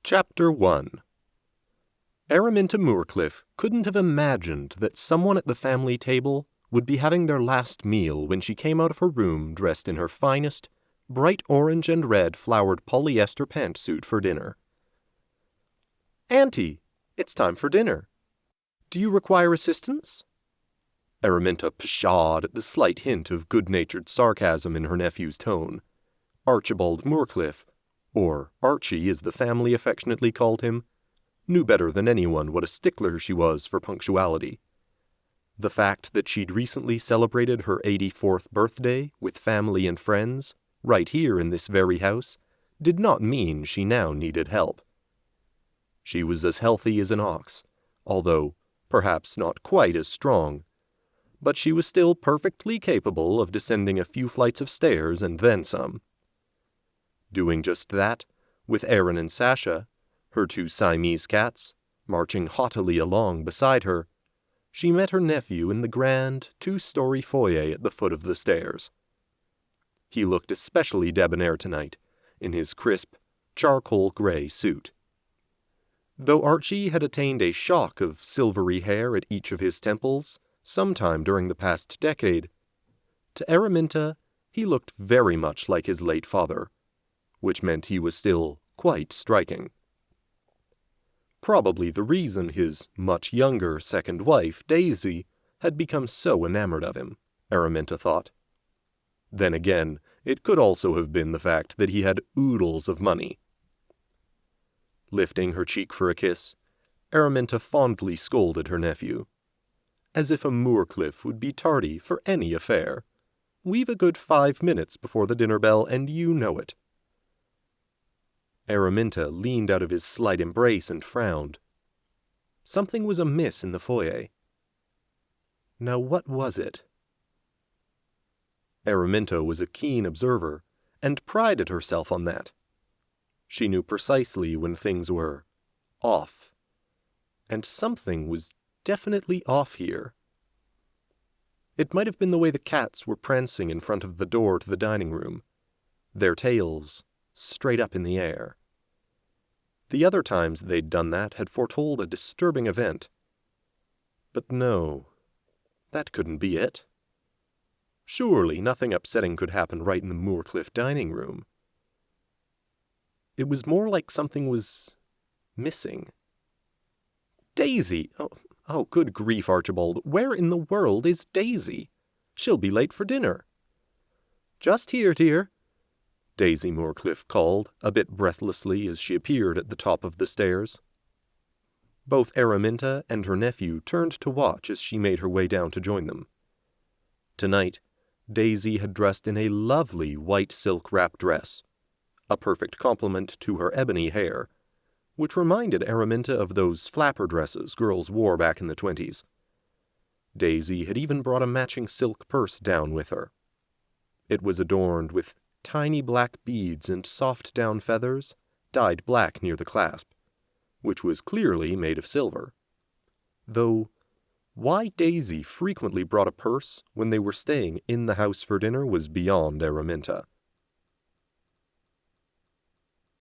Chapter 1. Araminta Moorecliff couldn't have imagined that someone at the family table would be having their last meal when she came out of her room dressed in her finest, bright orange and red flowered polyester pantsuit for dinner. "Auntie, it's time for dinner. Do you require assistance?" Araminta pshawed at the slight hint of good-natured sarcasm in her nephew's tone. Archibald Moorecliff, or Archie as the family affectionately called him, knew better than anyone what a stickler she was for punctuality. The fact that she'd recently celebrated her 84th birthday with family and friends, right here in this very house, did not mean she now needed help. She was as healthy as an ox, although perhaps not quite as strong, but she was still perfectly capable of descending a few flights of stairs and then some. Doing just that, with Aaron and Sasha, her two Siamese cats, marching haughtily along beside her, she met her nephew in the grand, two-story foyer at the foot of the stairs. He looked especially debonair tonight, in his crisp, charcoal-gray suit. Though Archie had attained a shock of silvery hair at each of his temples sometime during the past decade, to Araminta he looked very much like his late father, which meant he was still quite striking. Probably the reason his much younger second wife, Daisy, had become so enamored of him, Araminta thought. Then again, it could also have been the fact that he had oodles of money. Lifting her cheek for a kiss, Araminta fondly scolded her nephew. As if a Moorecliff would be tardy for any affair. "We've a good 5 minutes before the dinner bell, and you know it." Araminta leaned out of his slight embrace and frowned. Something was amiss in the foyer. Now what was it? Araminta was a keen observer, and prided herself on that. She knew precisely when things were off, and something was definitely off here. It might have been the way the cats were prancing in front of the door to the dining room, their tails straight up in the air. The other times they'd done that had foretold a disturbing event. But no, that couldn't be it. Surely nothing upsetting could happen right in the Moorecliff dining room. It was more like something was missing. Daisy! Oh, good grief, Archibald. Where in the world is Daisy? She'll be late for dinner. Just here, dear, Daisy Moorecliff called, a bit breathlessly as she appeared at the top of the stairs. Both Araminta and her nephew turned to watch as she made her way down to join them. Tonight, Daisy had dressed in a lovely white silk wrap dress, a perfect complement to her ebony hair, which reminded Araminta of those flapper dresses girls wore back in the 20s. Daisy had even brought a matching silk purse down with her. It was adorned with tiny black beads and soft down feathers, dyed black near the clasp, which was clearly made of silver. Though, why Daisy frequently brought a purse when they were staying in the house for dinner was beyond Araminta.